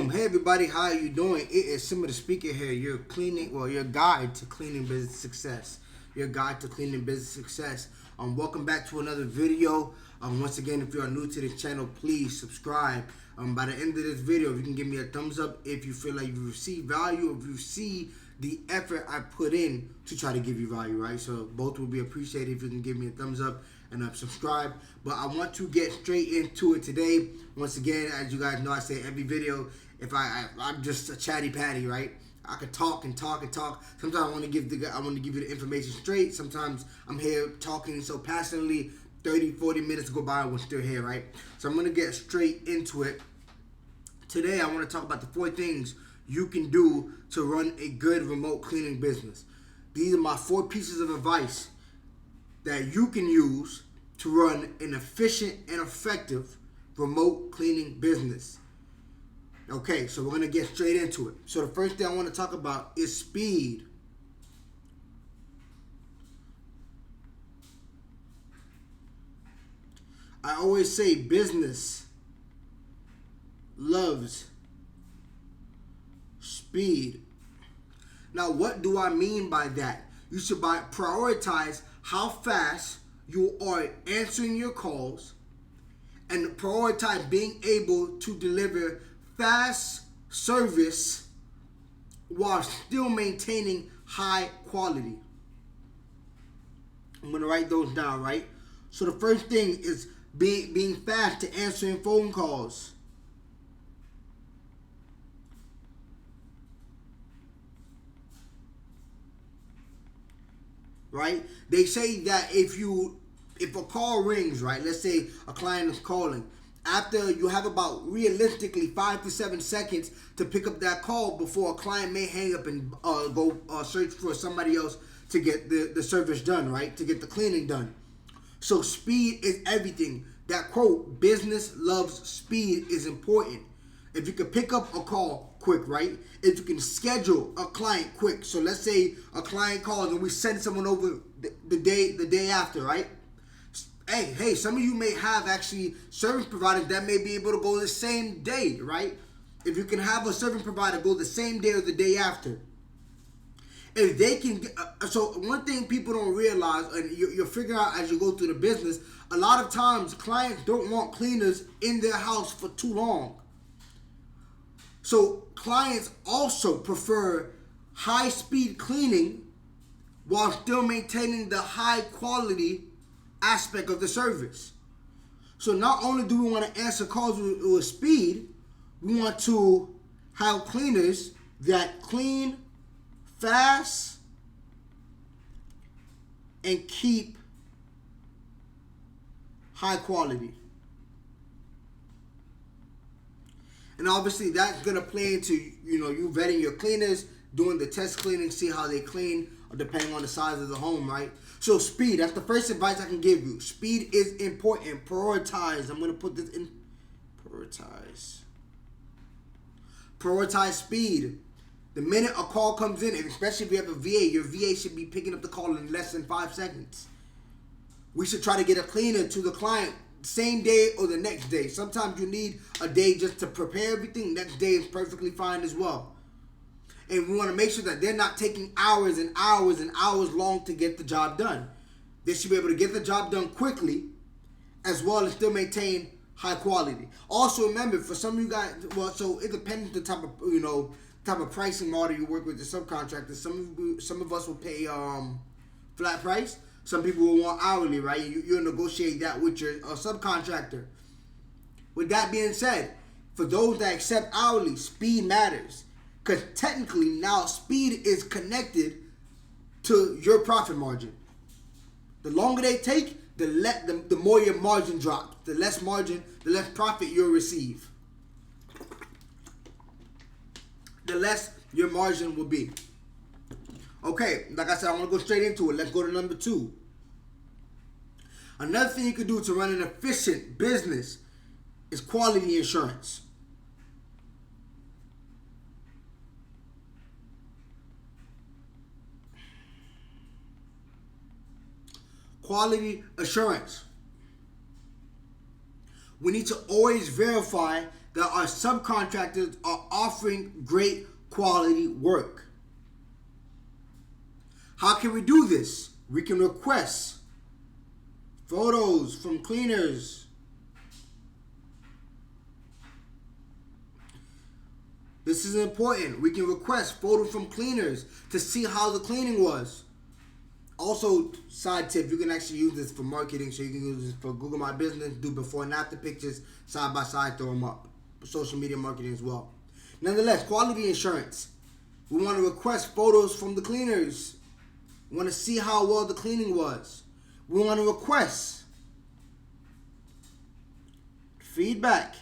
Boom! Hey everybody, how you doing? It is Simba the Speaker here. Your guide to cleaning business success. Your guide to cleaning business success. Welcome back to another video. Once again, if you are new to this channel, please subscribe. By the end of this video, if you can give me a thumbs up if you feel like you receive value, if you see the effort I put in to try to give you value, right? So both will be appreciated if you can give me a thumbs up and subscribe. But I want to get straight into it today. Once again, as you guys know, I say every video, if I'm just a chatty patty, right? I could talk and talk and talk. Sometimes I want to give you the information straight. Sometimes I'm here talking so passionately, 30, 40 minutes go by and we're still here, right? So I'm going to get straight into it. Today, I want to talk about the 4 things you can do to run a good remote cleaning business. These are my 4 pieces of advice that you can use to run an efficient and effective remote cleaning business. Okay, so we're going to get straight into it. So the first thing I want to talk about is speed. I always say business loves speed. Now, what do I mean by that? You should prioritize how fast you are answering your calls and prioritize being able to deliver fast service while still maintaining high quality. I'm going to write those down, right? So the first thing is being fast to answering phone calls. Right? They say that if a call rings, right? Let's say a client is calling. After you have about realistically 5 to 7 seconds to pick up that call before a client may hang up and go search for somebody else to get the service done, right? To get the cleaning done. So speed is everything. That quote, business loves speed, is important. If you can pick up a call quick, right? If you can schedule a client quick. So let's say a client calls and we send someone over the day after, right? Hey, some of you may have actually service providers that may be able to go the same day, right? If you can have a service provider go the same day or the day after. If they can, so one thing people don't realize, and you'll figure out as you go through the business, a lot of times clients don't want cleaners in their house for too long. So clients also prefer high-speed cleaning while still maintaining the high-quality aspect of the service. So not only do we want to answer calls with speed, we want to have cleaners that clean fast and keep high quality. And obviously that's going to play into, you vetting your cleaners, doing the test cleaning, see how they clean, depending on the size of the home, right? So speed, that's the first advice I can give you. Speed is important. Prioritize. I'm going to put this in. Prioritize speed. The minute a call comes in, and especially if you have a VA, your VA should be picking up the call in less than 5 seconds. We should try to get a cleaner to the client same day or the next day. Sometimes you need a day just to prepare everything. Next day is perfectly fine as well. And we want to make sure that they're not taking hours and hours and hours long to get the job done. They should be able to get the job done quickly as well as still maintain high quality. Also remember, for some of you guys, so it depends the type of pricing model you work with the subcontractors. Some of us will pay flat price. Some people will want hourly, right? You'll negotiate that with your subcontractor. With that being said, for those that accept hourly, speed matters. Because technically now speed is connected to your profit margin. The longer they take, the more your margin drops. The less margin, the less profit you'll receive. The less your margin will be. Okay, like I said, I want to go straight into it. Let's go to number 2. Another thing you can do to run an efficient business is quality insurance. Quality assurance. We need to always verify that our subcontractors are offering great quality work. How can we do this? We can request photos from cleaners. This is important. We can request photos from cleaners to see how the cleaning was. Also, side tip, you can actually use this for marketing. So you can use this for Google My Business, do before and after pictures, side by side, throw them up. Social media marketing as well. Nonetheless, quality assurance. We want to request photos from the cleaners. We want to see how well the cleaning was. We want to request feedback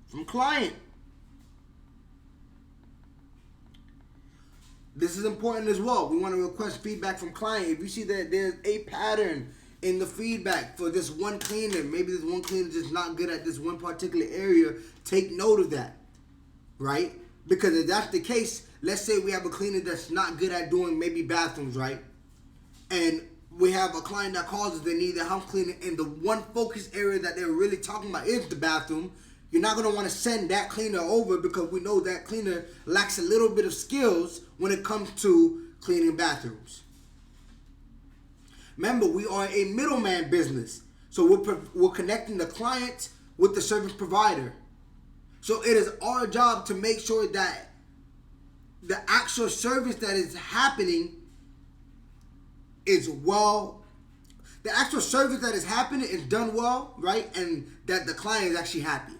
from client. This is important as well. We want to request feedback from client. If you see that there's a pattern in the feedback for this one cleaner, maybe this one cleaner is just not good at this one particular area, take note of that, right? Because if that's the case, let's say we have a cleaner that's not good at doing maybe bathrooms, right? And we have a client that calls us, they need their house cleaning, and the one focus area that they're really talking about is the bathroom. You're not going to want to send that cleaner over because we know that cleaner lacks a little bit of skills when it comes to cleaning bathrooms. Remember, we are a middleman business. So we're connecting the client with the service provider. So it is our job to make sure that the actual service that is happening is well. The actual service that is happening is done well, right? And that the client is actually happy.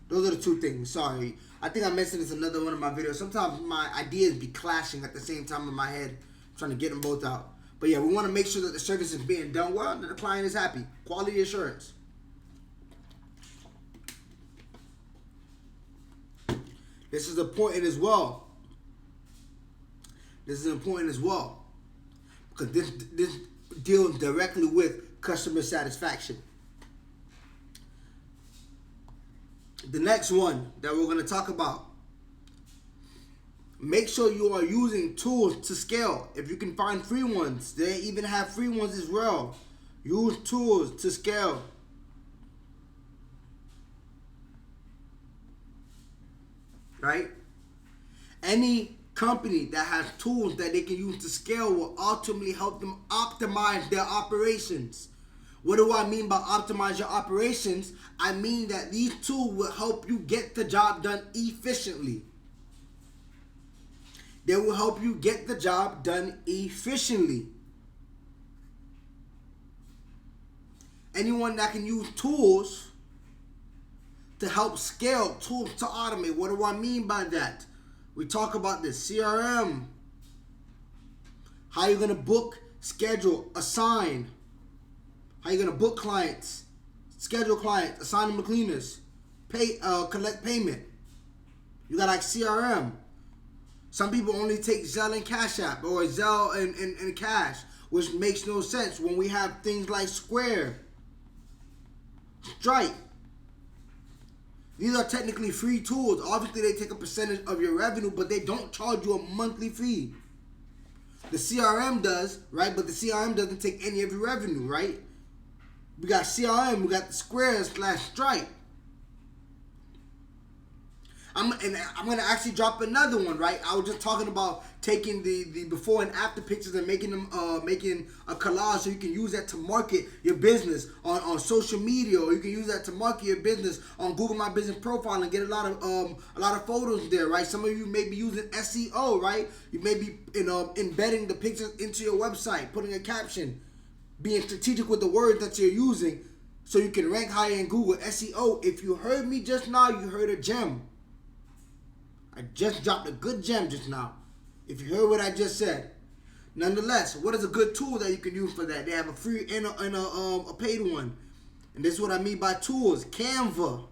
Those are the two things. Sorry. I think I mentioned this in another one of my videos. Sometimes my ideas be clashing at the same time in my head. I'm trying to get them both out. But yeah, we want to make sure that the service is being done well and that the client is happy. Quality assurance. This is important as well. This is important as well. Because this deals directly with customer satisfaction. The next one that we're going to talk about. Make sure you are using tools to scale. If you can find free ones, they even have free ones as well. Use tools to scale. Right? Any company that has tools that they can use to scale will ultimately help them optimize their operations. What do I mean by optimize your operations? I mean that these tools will help you get the job done efficiently. They will help you get the job done efficiently. Anyone that can use tools to help scale, tools to automate. What do I mean by that? We talk about this CRM. How you're going to book, schedule, assign. How you're going to book clients, schedule clients, assign them to cleaners, pay, collect payment. You got like CRM. Some people only take Zelle and Cash App or Zelle and Cash, which makes no sense when we have things like Square, Stripe. These are technically free tools. Obviously, they take a percentage of your revenue, but they don't charge you a monthly fee. The CRM does, right? But the CRM doesn't take any of your revenue, right? We got CRM, we got the Square/Stripe. I'm going to actually drop another one, right? I was just talking about taking the before and after pictures and making them making a collage so you can use that to market your business on social media, or you can use that to market your business on Google My Business Profile and get a lot of photos there, right? Some of you may be using SEO, right? You may be embedding the pictures into your website, putting a caption, being strategic with the words that you're using so you can rank higher in Google. SEO. If you heard me just now, you heard a gem. I just dropped a good gem just now. If you heard what I just said. Nonetheless, what is a good tool that you can use for that? They have a free and a paid one. And this is what I mean by tools. Canva.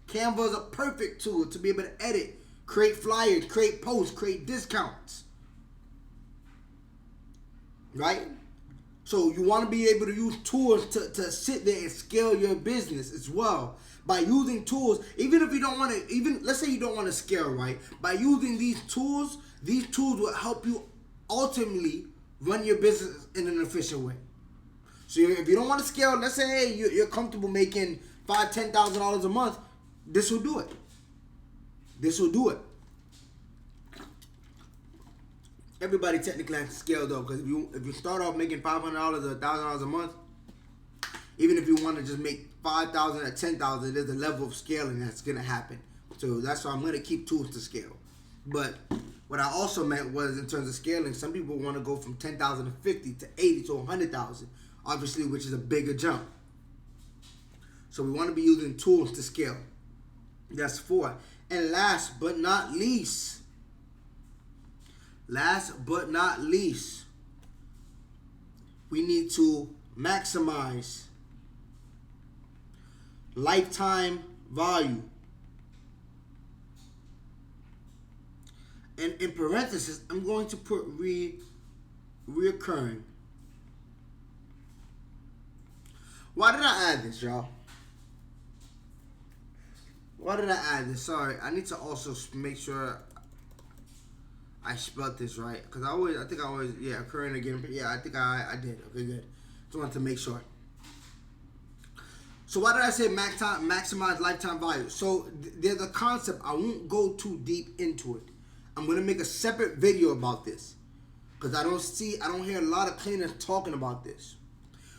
Canva is a perfect tool to be able to edit, create flyers, create posts, create discounts. Right? So you want to be able to use tools to sit there and scale your business as well. By using tools, even if you don't want to, let's say you don't want to scale, right? By using these tools will help you ultimately run your business in an efficient way. So if you don't want to scale, let's say hey, you're comfortable making $5,000, $10,000 a month, this will do it. This will do it. Everybody technically has to scale though, because if you start off making $500 or $1,000 a month, even if you want to just make 5,000 or 10,000, there's a level of scaling that's gonna happen. So that's why I'm gonna keep tools to scale. But what I also meant was, in terms of scaling, some people want to go from 10,000 to 50 to 80 to 100,000, obviously, which is a bigger jump. So we want to be using tools to scale. That's 4. And last but not least, we need to maximize lifetime value. And in parentheses, I'm going to put reoccurring. Why did I add this, y'all? Why did I add this? Sorry, I need to also make sure I spelled this right, because I think I always, occurring again. Yeah, I think I did. Okay, good. Just wanted to make sure. So why did I say maximize lifetime value? So there's a concept. I won't go too deep into it. I'm going to make a separate video about this, because I don't hear a lot of cleaners talking about this.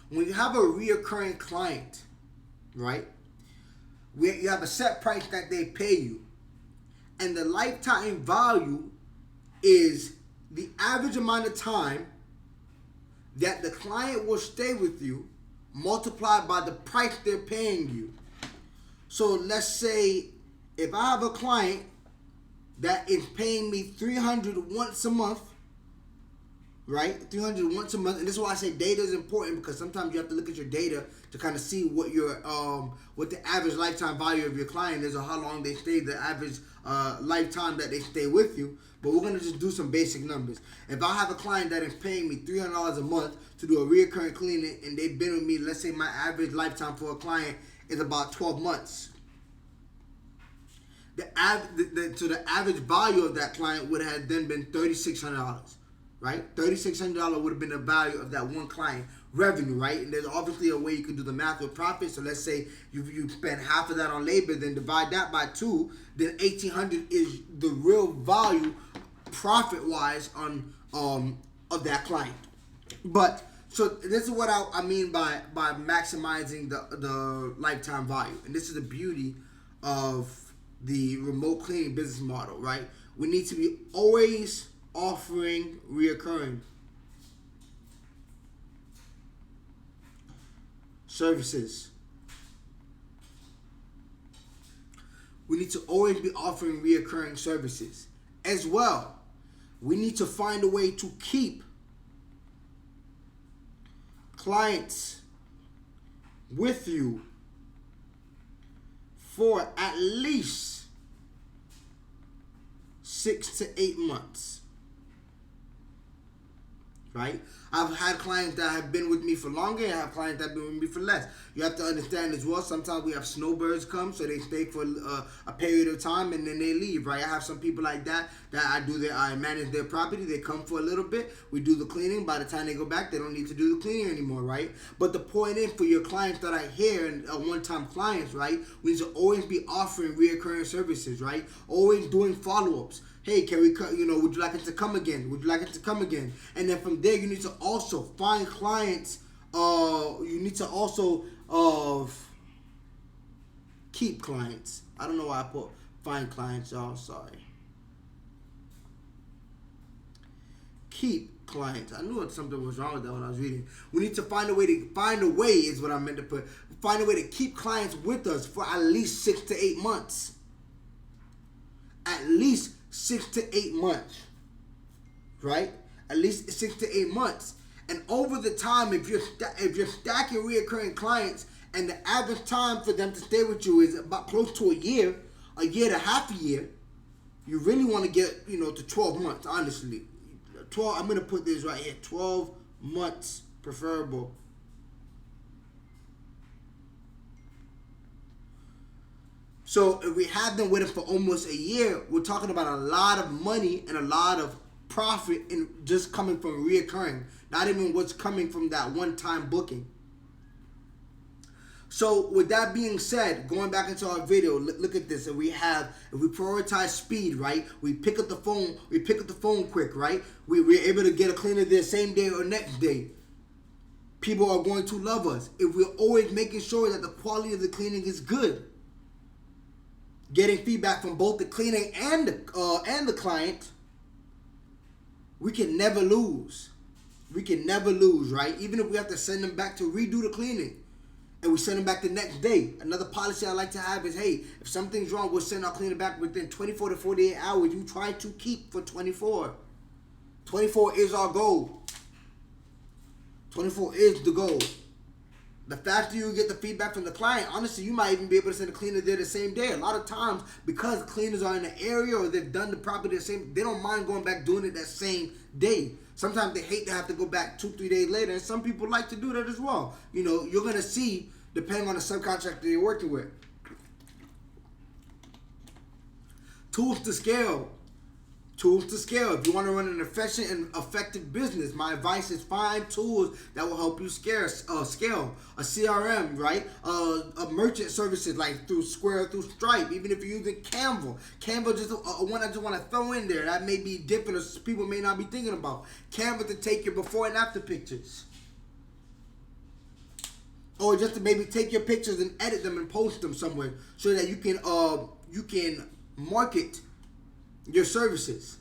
When you have a reoccurring client, right, where you have a set price that they pay you, and the lifetime value is the average amount of time that the client will stay with you multiplied by the price they're paying you. So let's say if I have a client that is paying me $300 once a month, right? $300 once a month, and this is why I say data is important, because sometimes you have to look at your data to kind of see what your what the average lifetime value of your client is, or how long they stay, the average lifetime that they stay with you. But we're gonna just do some basic numbers. If I have a client that is paying me $300 a month to do a recurring cleaning, and they've been with me, let's say my average lifetime for a client is about 12 months. The average value of that client would have then been $3,600, right? $3,600 would have been the value of that one client revenue, right? And there's obviously a way you could do the math with profit. So let's say you spend half of that on labor, then divide that by 2, then $1,800 is the real value profit-wise on of that client. But so this is what I mean by maximizing the lifetime value, and this is the beauty of the remote cleaning business model, right? We need to be always offering reoccurring services. We need to always be offering reoccurring services. As well, we need to find a way to keep clients with you for at least 6 to 8 months, right? I've had clients that have been with me for longer, and I have clients that have been with me for less. You have to understand as well, sometimes we have snowbirds come, so they stay for a period of time and then they leave, right? I have some people like that I manage their property. They come for a little bit, we do the cleaning. By the time they go back, they don't need to do the cleaning anymore, right? But the point is, for your clients that are here and one-time clients, right, we need to always be offering reoccurring services, right? Always doing follow-ups. Hey, can we, would you like it to come again? Would you like it to come again? And then from there, you need to also find clients. You need to also keep clients. I don't know why I put find clients, y'all. Sorry. Keep clients. I knew something was wrong with that when I was reading. We need to find a way is what I meant to put. Find a way to keep clients with us for at least 6 to 8 months. At least 6 to 8 months, right? At least 6 to 8 months. And over the time, if you're stacking reoccurring clients, and the average time for them to stay with you is about close to a year to half a year, you really want to get to 12 months. Honestly, 12. I'm gonna put this right here. 12 months preferable. So if we have them with us for almost a year, we're talking about a lot of money and a lot of profit in just coming from reoccurring, not even what's coming from that one-time booking. So with that being said, going back into our video, look at this. And we prioritize speed, right? We pick up the phone quick, right? We're able to get a cleaner there same day or next day. People are going to love us if we're always making sure that the quality of the cleaning is good. Getting feedback from both the cleaner and the client. We can never lose. We can never lose, right? Even if we have to send them back to redo the cleaning, and we send them back the next day. Another policy I like to have is, hey, if something's wrong, we'll send our cleaner back within 24 to 48 hours. You try to keep for 24. 24 is our goal. 24 is the goal. The faster you get the feedback from the client, honestly, you might even be able to send a cleaner there the same day. A lot of times, because cleaners are in the area or they've done the property the same, they don't mind going back doing it that same day. Sometimes they hate to have to go back 2-3 days later, and some people like to do that as well. You know, you're going to see, depending on the subcontractor you're working with. Tools to scale. Tools to scale. If you want to run an efficient and effective business, my advice is find tools that will help you scale. A CRM, right? A merchant services like through Square, through Stripe. Even if you're using Canva. Canva just one I just want to throw in there. That may be different or people may not be thinking about. Canva to take your before and after pictures. Or just to maybe take your pictures and edit them and post them somewhere so that you can market your services.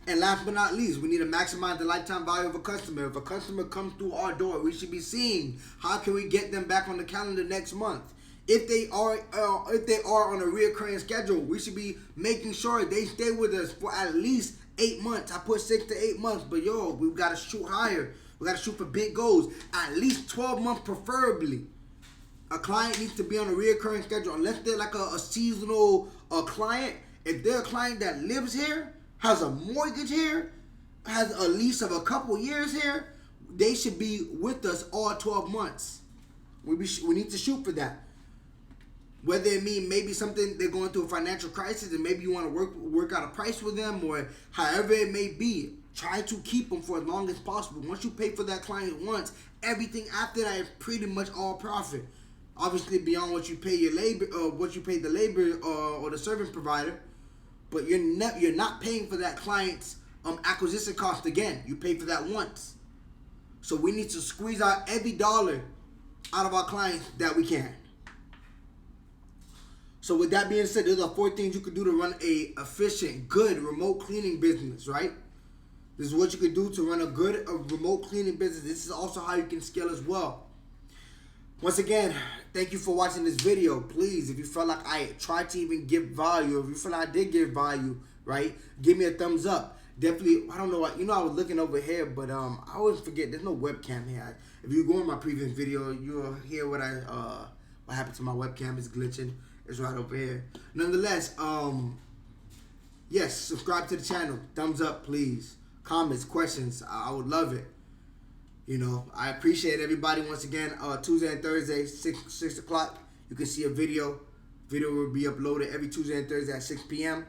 And last but not least, we need to maximize the lifetime value of a customer. If a customer comes through our door, we should be seeing how can we get them back on the calendar next month. If they are on a reoccurring schedule, we should be making sure they stay with us for at least 8 months. I put 6 to 8 months, but we've got to shoot higher. We got to shoot for big goals. At least 12 months preferably. A client needs to be on a reoccurring schedule. Unless they're like a seasonal client. If they're a client that lives here, has a mortgage here, has a lease of a couple years here, they should be with us all 12 months. We need to shoot for that. Whether it mean maybe something they're going through a financial crisis and maybe you want to work out a price with them or however it may be, try to keep them for as long as possible. Once you pay for that client once, everything after that is pretty much all profit. Obviously beyond what you pay your labor, what you pay the labor or the service provider. But you're not paying for that client's acquisition cost again. You pay for that once. So we need to squeeze out every dollar out of our clients that we can. So with that being said, those are 4 things you could do to run a efficient, good remote cleaning business, right? This is what you could do to run a good remote cleaning business. This is also how you can scale as well. Once again, thank you for watching this video. Please, if you felt like I tried to even give value, if you feel like I did give value, right, give me a thumbs up. Definitely, I don't know, I was looking over here, but I always forget, there's no webcam here. If you go in my previous video, you'll hear what happened to my webcam. It's glitching. It's right over here. Nonetheless, yes, subscribe to the channel. Thumbs up, please. Comments, questions, I would love it. You know, I appreciate everybody once again. Tuesday and Thursday, 6 o'clock. You can see a video. Video will be uploaded every Tuesday and Thursday at 6 p.m.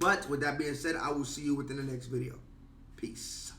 But with that being said, I will see you within the next video. Peace.